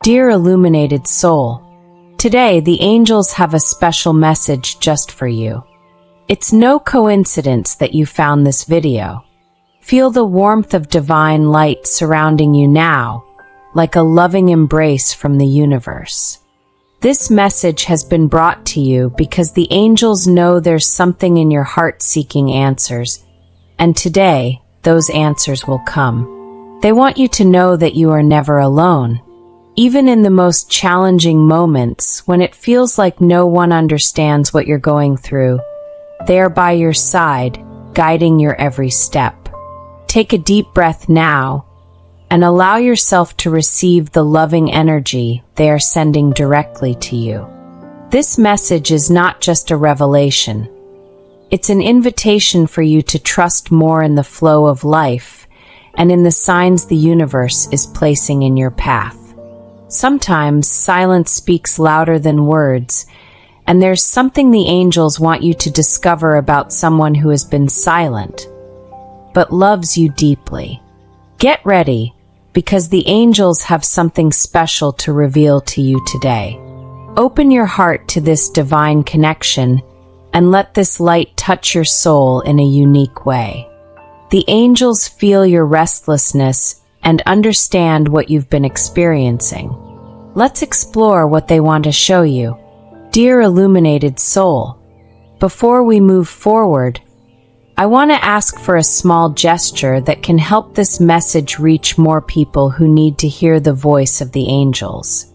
Dear illuminated soul, today the angels have a special message just for you. It's no coincidence that you found this video. Feel the warmth of divine light surrounding you now, like a loving embrace from the universe. This message has been brought to you because the angels know there's something in your heart seeking answers, and today, those answers will come. They want you to know that you are never alone. Even in the most challenging moments, when it feels like no one understands what you're going through, they are by your side, guiding your every step. Take a deep breath now, and allow yourself to receive the loving energy they are sending directly to you. This message is not just a revelation. It's an invitation for you to trust more in the flow of life and in the signs the universe is placing in your path. Sometimes silence speaks louder than words, and there's something the angels want you to discover about someone who has been silent, but loves you deeply. Get ready, because the angels have something special to reveal to you today. Open your heart to this divine connection, and let this light touch your soul in a unique way. The angels feel your restlessness and understand what you've been experiencing. Let's explore what they want to show you. Dear illuminated soul, before we move forward, I want to ask for a small gesture that can help this message reach more people who need to hear the voice of the angels.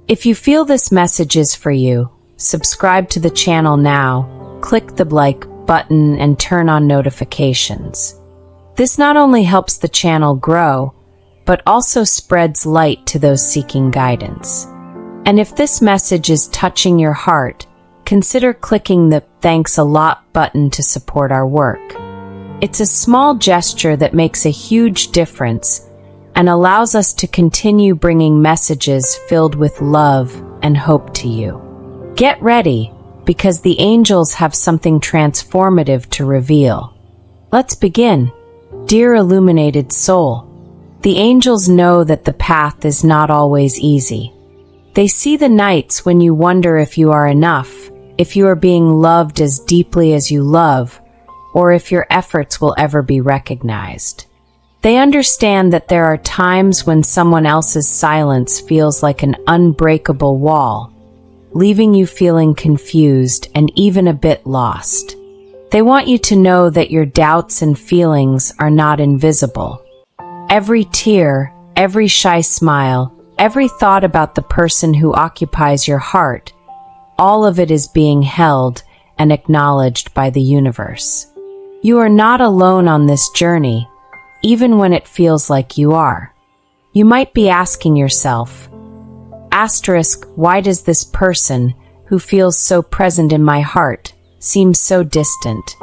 If you feel this message is for you, subscribe to the channel now, click the like button, and turn on notifications. This not only helps the channel grow, but also spreads light to those seeking guidance. And if this message is touching your heart, consider clicking the Thanks a Lot button to support our work. It's a small gesture that makes a huge difference and allows us to continue bringing messages filled with love and hope to you. Get ready, because the angels have something transformative to reveal. Let's begin. Dear illuminated soul, the angels know that the path is not always easy. They see the nights when you wonder if you are enough, if you are being loved as deeply as you love, or if your efforts will ever be recognized. They understand that there are times when someone else's silence feels like an unbreakable wall, leaving you feeling confused and even a bit lost. They want you to know that your doubts and feelings are not invisible. Every tear, every shy smile, every thought about the person who occupies your heart, all of it is being held and acknowledged by the universe. You are not alone on this journey, even when it feels like you are. You might be asking yourself, why does this person, who feels so present in my heart, seem so distant?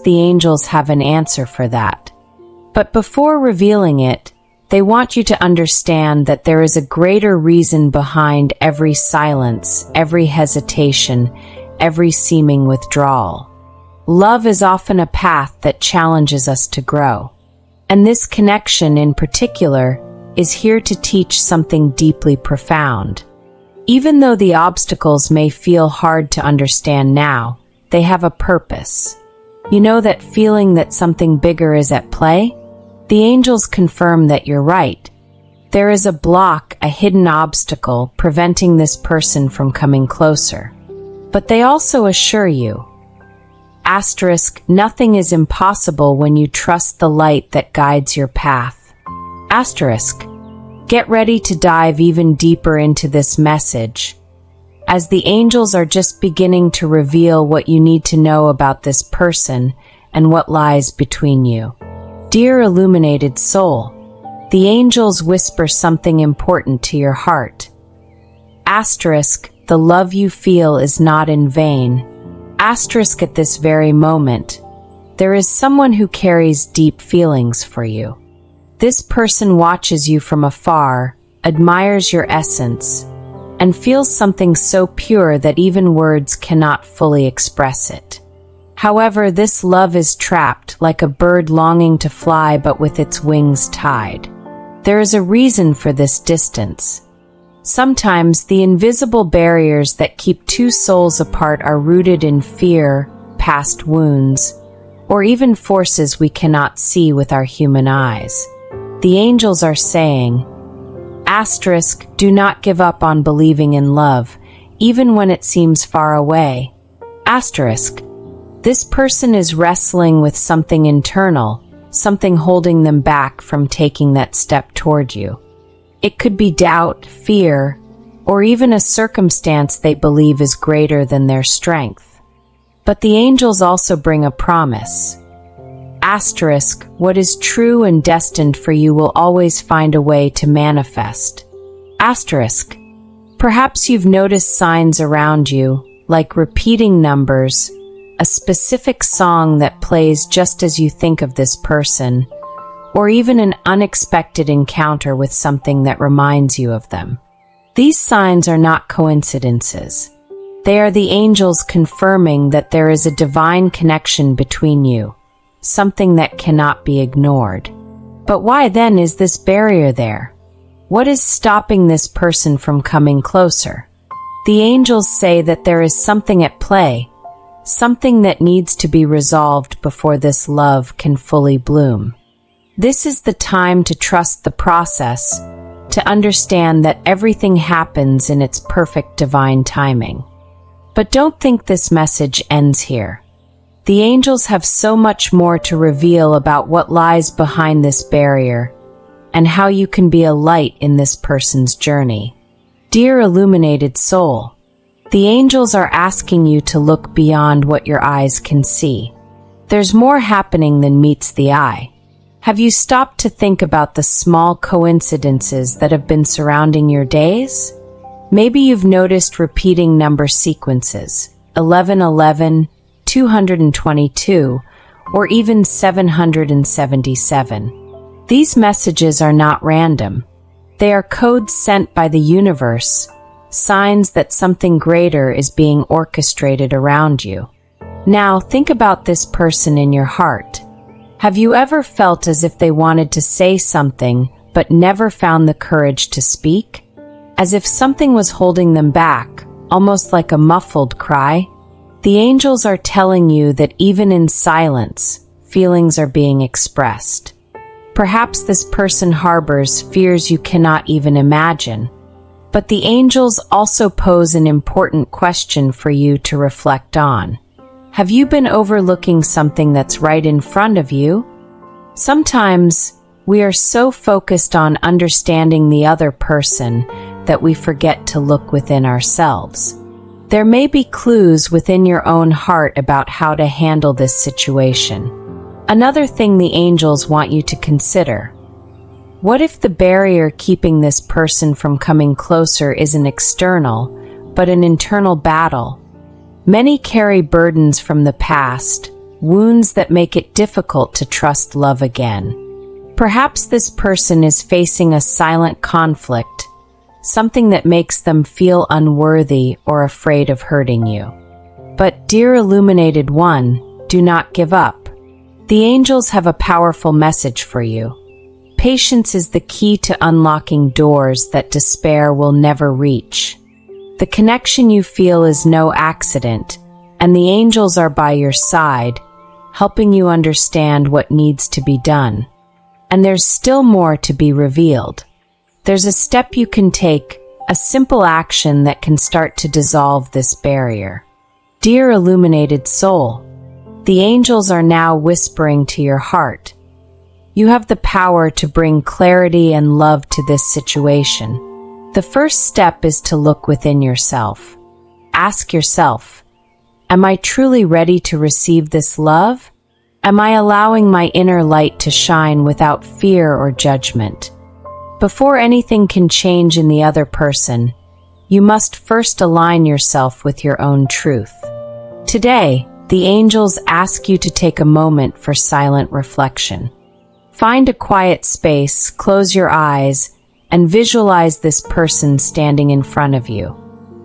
The angels have an answer for that. But before revealing it, they want you to understand that there is a greater reason behind every silence, every hesitation, every seeming withdrawal. Love is often a path that challenges us to grow. And this connection in particular is here to teach something deeply profound. Even though the obstacles may feel hard to understand now, they have a purpose. You know that feeling that something bigger is at play? The angels confirm that you're right. There is a block, a hidden obstacle, preventing this person from coming closer. But they also assure you, nothing is impossible when you trust the light that guides your path. Get ready to dive even deeper into this message, as the angels are just beginning to reveal what you need to know about this person and what lies between you. Dear illuminated soul, the angels whisper something important to your heart. The love you feel is not in vain. At this very moment, there is someone who carries deep feelings for you. This person watches you from afar, admires your essence, and feels something so pure that even words cannot fully express it. However, this love is trapped like a bird longing to fly but with its wings tied. There is a reason for this distance, Sometimes the invisible barriers that keep two souls apart are rooted in fear, past wounds, or even forces we cannot see with our human eyes. The angels are saying, asterisk, do not give up on believing in love, even when it seems far away. Asterisk, this person is wrestling with something internal, something holding them back from taking that step toward you. It could be doubt, fear, or even a circumstance they believe is greater than their strength. But the angels also bring a promise. Asterisk, what is true and destined for you will always find a way to manifest. Asterisk, perhaps you've noticed signs around you, like repeating numbers, a specific song that plays just as you think of this person, or even an unexpected encounter with something that reminds you of them. These signs are not coincidences. They are the angels confirming that there is a divine connection between you, something that cannot be ignored. But why then is this barrier there? What is stopping this person from coming closer? The angels say that there is something at play, something that needs to be resolved before this love can fully bloom. This is the time to trust the process, to understand that everything happens in its perfect divine timing. But don't think this message ends here. The angels have so much more to reveal about what lies behind this barrier and how you can be a light in this person's journey. Dear illuminated soul, the angels are asking you to look beyond what your eyes can see. There's more happening than meets the eye. Have you stopped to think about the small coincidences that have been surrounding your days? Maybe you've noticed repeating number sequences, 1111, 222, or even 777. These messages are not random. They are codes sent by the universe, signs that something greater is being orchestrated around you. Now think about this person in your heart. Have you ever felt as if they wanted to say something but never found the courage to speak? As if something was holding them back, almost like a muffled cry? The angels are telling you that even in silence, feelings are being expressed. Perhaps this person harbors fears you cannot even imagine. But the angels also pose an important question for you to reflect on. Have you been overlooking something that's right in front of you? Sometimes we are so focused on understanding the other person that we forget to look within ourselves. There may be clues within your own heart about how to handle this situation. Another thing the angels want you to consider. What if the barrier keeping this person from coming closer isn't external, but an internal battle? Many carry burdens from the past, wounds that make it difficult to trust love again. Perhaps this person is facing a silent conflict, something that makes them feel unworthy or afraid of hurting you. But, dear illuminated one, do not give up. The angels have a powerful message for you. Patience is the key to unlocking doors that despair will never reach. The connection you feel is no accident, and the angels are by your side, helping you understand what needs to be done. And there's still more to be revealed. There's a step you can take, a simple action that can start to dissolve this barrier. Dear illuminated soul, the angels are now whispering to your heart. You have the power to bring clarity and love to this situation. The first step is to look within yourself. Ask yourself, am I truly ready to receive this love? Am I allowing my inner light to shine without fear or judgment? Before anything can change in the other person, you must first align yourself with your own truth. Today, the angels ask you to take a moment for silent reflection. Find a quiet space, close your eyes, and visualize this person standing in front of you.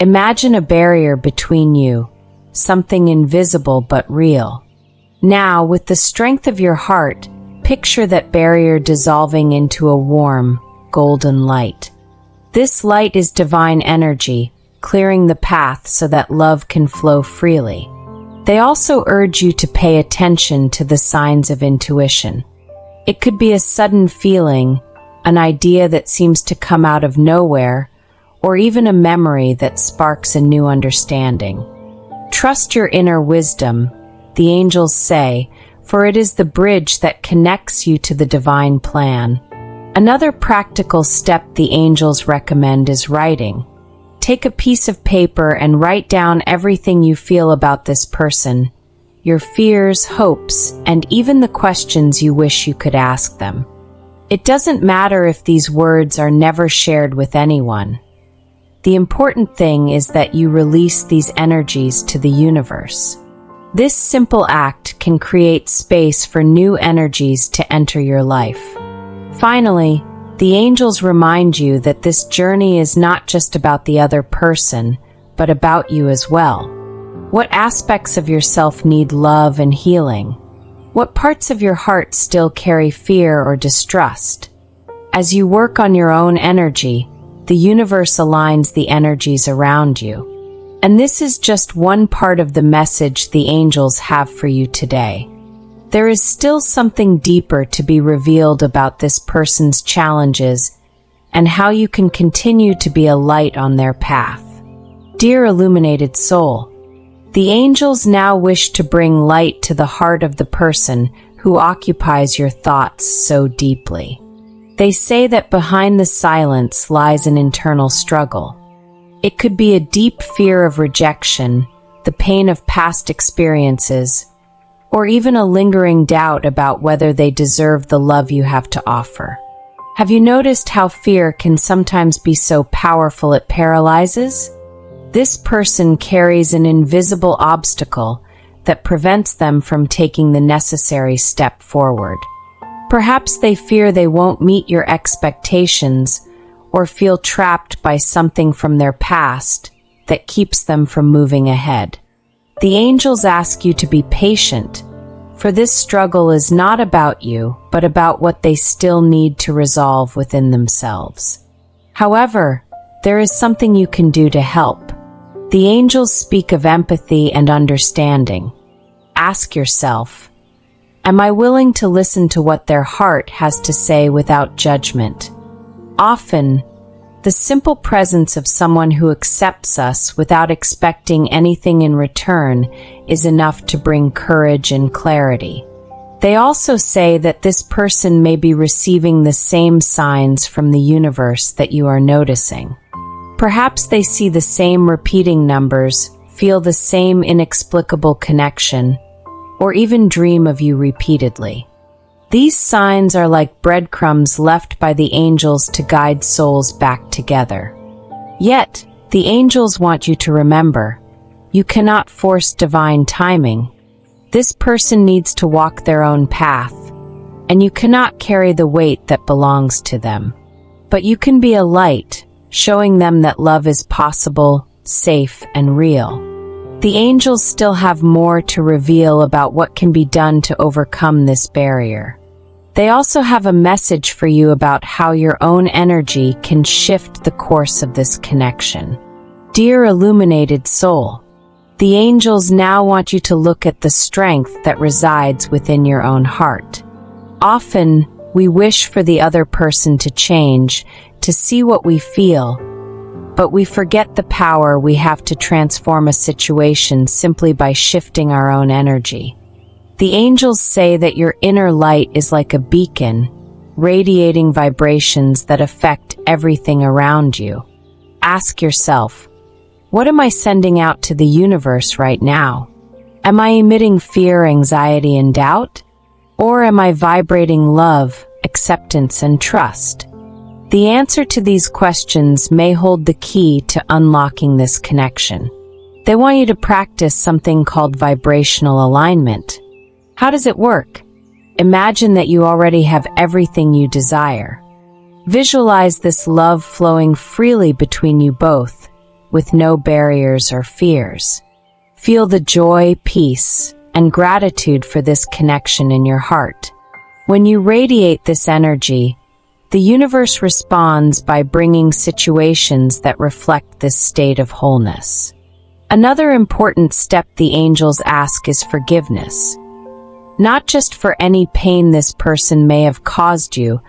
Imagine a barrier between you, something invisible but real. Now, with the strength of your heart, picture that barrier dissolving into a warm, golden light. This light is divine energy, clearing the path so that love can flow freely. They also urge you to pay attention to the signs of intuition. It could be a sudden feeling, an idea that seems to come out of nowhere, or even a memory that sparks a new understanding. Trust your inner wisdom, the angels say, for it is the bridge that connects you to the divine plan. Another practical step the angels recommend is writing. Take a piece of paper and write down everything you feel about this person, your fears, hopes, and even the questions you wish you could ask them. It doesn't matter if these words are never shared with anyone. The important thing is that you release these energies to the universe. This simple act can create space for new energies to enter your life. Finally, the angels remind you that this journey is not just about the other person, but about you as well. What aspects of yourself need love and healing? What parts of your heart still carry fear or distrust? As you work on your own energy, the universe aligns the energies around you. And this is just one part of the message the angels have for you today. There is still something deeper to be revealed about this person's challenges and how you can continue to be a light on their path. Dear illuminated soul, the angels now wish to bring light to the heart of the person who occupies your thoughts so deeply. They say that behind the silence lies an internal struggle. It could be a deep fear of rejection, the pain of past experiences, or even a lingering doubt about whether they deserve the love you have to offer. Have you noticed how fear can sometimes be so powerful it paralyzes? This person carries an invisible obstacle that prevents them from taking the necessary step forward. Perhaps they fear they won't meet your expectations or feel trapped by something from their past that keeps them from moving ahead. The angels ask you to be patient, for this struggle is not about you, but about what they still need to resolve within themselves. However, there is something you can do to help. The angels speak of empathy and understanding. Ask yourself, am I willing to listen to what their heart has to say without judgment? Often, the simple presence of someone who accepts us without expecting anything in return is enough to bring courage and clarity. They also say that this person may be receiving the same signs from the universe that you are noticing. Perhaps they see the same repeating numbers, feel the same inexplicable connection, or even dream of you repeatedly. These signs are like breadcrumbs left by the angels to guide souls back together. Yet, the angels want you to remember, you cannot force divine timing. This person needs to walk their own path, and you cannot carry the weight that belongs to them. But you can be a light, showing them that love is possible, safe, and real. The angels still have more to reveal about what can be done to overcome this barrier. They also have a message for you about how your own energy can shift the course of this connection. Dear illuminated soul, the angels now want you to look at the strength that resides within your own heart. Often, we wish for the other person to change, to see what we feel, but we forget the power we have to transform a situation simply by shifting our own energy. The angels say that your inner light is like a beacon, radiating vibrations that affect everything around you. Ask yourself, what am I sending out to the universe right now? Am I emitting fear, anxiety, and doubt? Or am I vibrating love, acceptance, and trust? The answer to these questions may hold the key to unlocking this connection. They want you to practice something called vibrational alignment. How does it work? Imagine that you already have everything you desire. Visualize this love flowing freely between you both, with no barriers or fears. Feel the joy, peace, and gratitude for this connection in your heart. When you radiate this energy, The universe responds by bringing situations that reflect this state of wholeness. Another important step the angels ask is forgiveness. Not just for any pain this person may have caused you,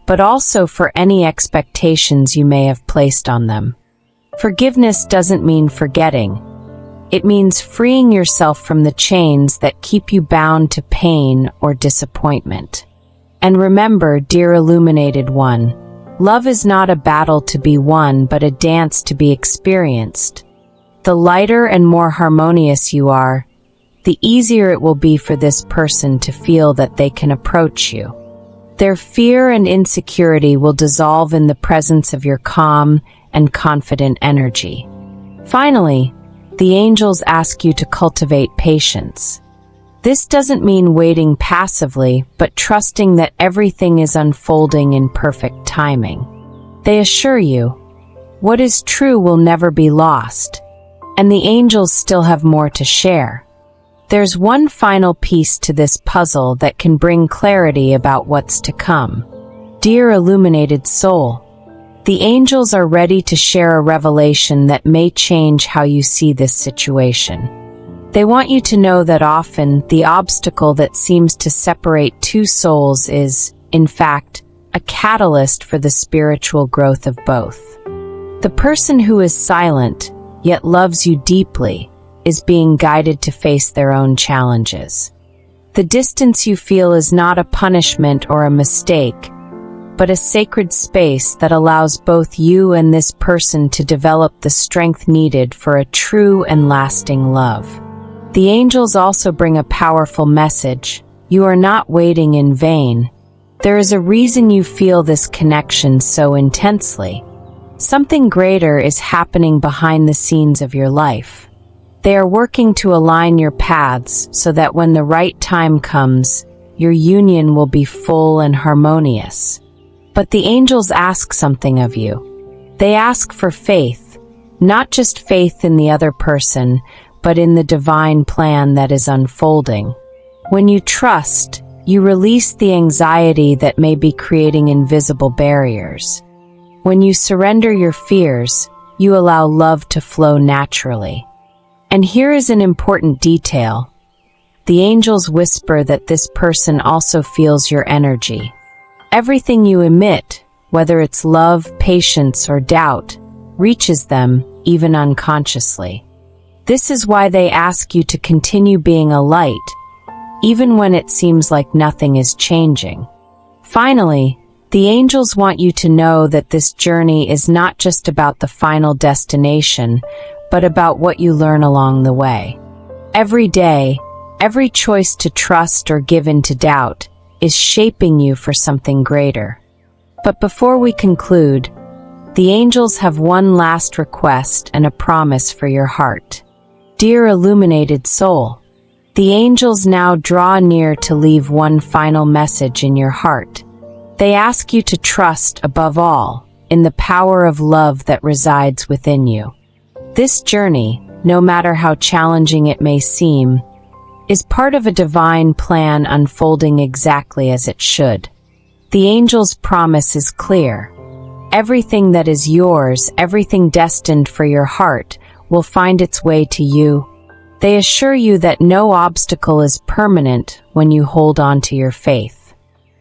but also for any expectations you may have placed on them. Forgiveness doesn't mean forgetting. It means freeing yourself from the chains that keep you bound to pain or disappointment. And remember, dear illuminated one, love is not a battle to be won, but a dance to be experienced. The lighter and more harmonious you are, the easier it will be for this person to feel that they can approach you. Their fear and insecurity will dissolve in the presence of your calm and confident energy. Finally, the angels ask you to cultivate patience. This doesn't mean waiting passively, but trusting that everything is unfolding in perfect timing. They assure you, what is true will never be lost, and the angels still have more to share. There's one final piece to this puzzle that can bring clarity about what's to come. Dear illuminated soul, the angels are ready to share a revelation that may change how you see this situation. They want you to know that often the obstacle that seems to separate two souls is, in fact, a catalyst for the spiritual growth of both. The person who is silent, yet loves you deeply, is being guided to face their own challenges. The distance you feel is not a punishment or a mistake, but a sacred space that allows both you and this person to develop the strength needed for a true and lasting love. The angels also bring a powerful message. You are not waiting in vain. There is a reason you feel this connection so intensely. Something greater is happening behind the scenes of your life. They are working to align your paths so that when the right time comes, your union will be full and harmonious. But the angels ask something of you. They ask for faith, not just faith in the other person, but in the divine plan that is unfolding. When you trust, you release the anxiety that may be creating invisible barriers. When you surrender your fears, you allow love to flow naturally. And here is an important detail. The angels whisper that this person also feels your energy. Everything you emit, whether it's love, patience, or doubt, reaches them, even unconsciously. This is why they ask you to continue being a light, even when it seems like nothing is changing. Finally, the angels want you to know that this journey is not just about the final destination, but about what you learn along the way. Every day, every choice to trust or give in to doubt is shaping you for something greater. But before we conclude, the angels have one last request and a promise for your heart. Dear illuminated soul, the angels now draw near to leave one final message in your heart. They ask you to trust, above all, in the power of love that resides within you. This journey, no matter how challenging it may seem, is part of a divine plan unfolding exactly as it should. The angel's promise is clear. Everything that is yours, everything destined for your heart, will find its way to you. They assure you that no obstacle is permanent when you hold on to your faith.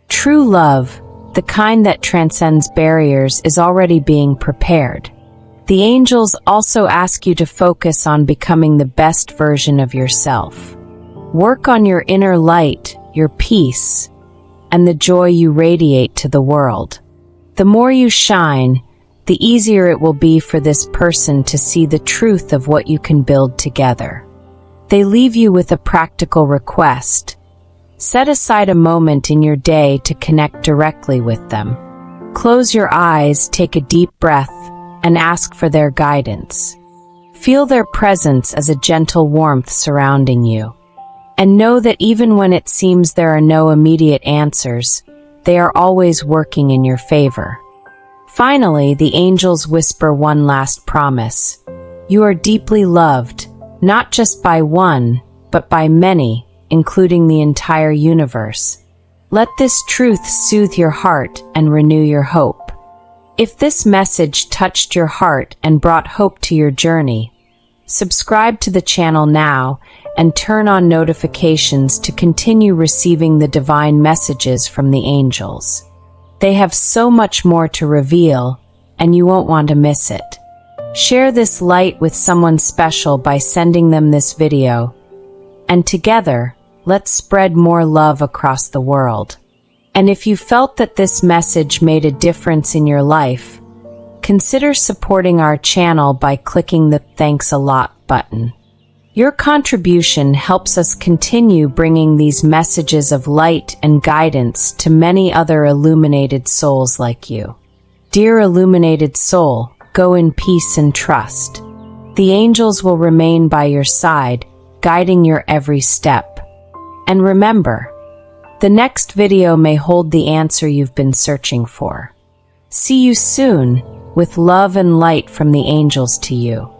True love, the kind that transcends barriers, is already being prepared. The angels also ask you to focus on becoming the best version of yourself. Work on your inner light, your peace, and the joy you radiate to the world. The more you shine, the easier it will be for this person to see the truth of what you can build together. They leave you with a practical request. Set aside a moment in your day to connect directly with them. Close your eyes, take a deep breath, and ask for their guidance. Feel their presence as a gentle warmth surrounding you. And know that even when it seems there are no immediate answers, they are always working in your favor. Finally, the angels whisper one last promise. You are deeply loved, not just by one, but by many, including the entire universe. Let this truth soothe your heart and renew your hope. If this message touched your heart and brought hope to your journey, subscribe to the channel now and turn on notifications to continue receiving the divine messages from the angels. They have so much more to reveal, and you won't want to miss it. Share this light with someone special by sending them this video, and together, let's spread more love across the world. And if you felt that this message made a difference in your life, consider supporting our channel by clicking the Thanks a Lot button. Your contribution helps us continue bringing these messages of light and guidance to many other illuminated souls like you. Dear illuminated soul, go in peace and trust. The angels will remain by your side, guiding your every step. And remember, the next video may hold the answer you've been searching for. See you soon, with love and light from the angels to you.